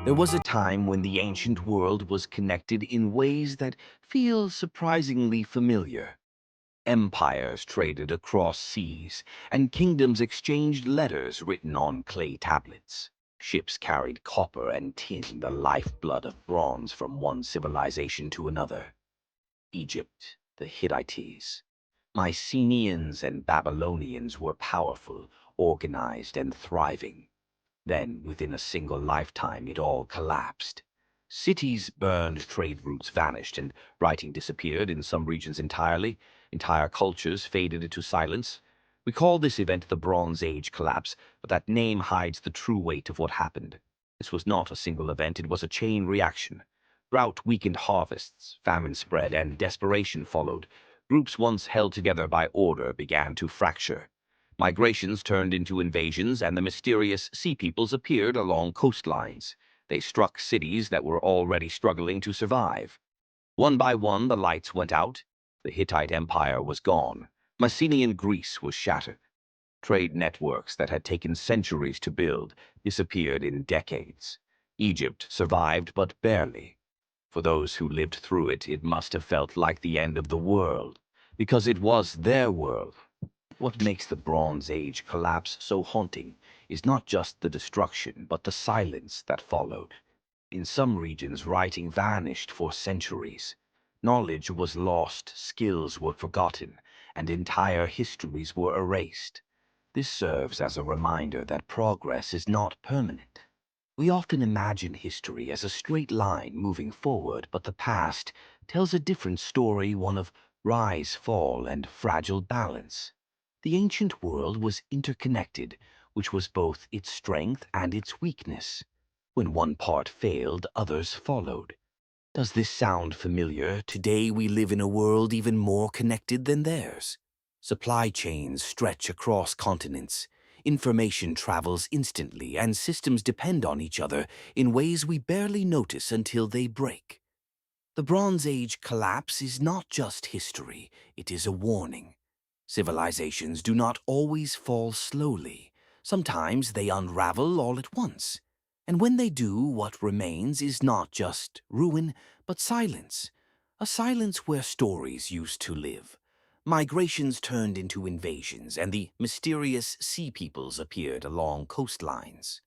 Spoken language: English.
There was a time when the ancient world was connected in ways that feel surprisingly familiar. Empires traded across seas, and kingdoms exchanged letters written on clay tablets. Ships carried copper and tin, the lifeblood of bronze, from one civilization to another. Egypt, the Hittites, Mycenaeans, and Babylonians were powerful, organized, and thriving. Then, within a single lifetime, it all collapsed. Cities burned, trade routes vanished, and writing disappeared in some regions entirely. Entire cultures faded into silence. We call this event the Bronze Age collapse, but that name hides the true weight of what happened. This was not a single event, it was a chain reaction. Drought weakened harvests, famine spread, and desperation followed. Groups once held together by order began to fracture. Migrations turned into invasions, and the mysterious sea peoples appeared along coastlines. They struck cities that were already struggling to survive. One by one, the lights went out. The Hittite Empire was gone. Mycenaean Greece was shattered. Trade networks that had taken centuries to build disappeared in decades. Egypt survived, but barely. For those who lived through it, it must have felt like the end of the world, because it was their world. What makes the Bronze Age collapse so haunting is not just the destruction, but the silence that followed. In some regions, writing vanished for centuries. Knowledge was lost, skills were forgotten, and entire histories were erased. This serves as a reminder that progress is not permanent. We often imagine history as a straight line moving forward, but the past tells a different story, one of rise, fall, and fragile balance. The ancient world was interconnected, which was both its strength and its weakness. When one part failed, others followed. Does this sound familiar? Today we live in a world even more connected than theirs. Supply chains stretch across continents. Information travels instantly, and systems depend on each other in ways we barely notice until they break. The Bronze Age collapse is not just history, it is a warning. Civilizations do not always fall slowly. Sometimes they unravel all at once. And when they do, what remains is not just ruin, but silence. A silence where stories used to live. Migrations turned into invasions, and the mysterious sea peoples appeared along coastlines.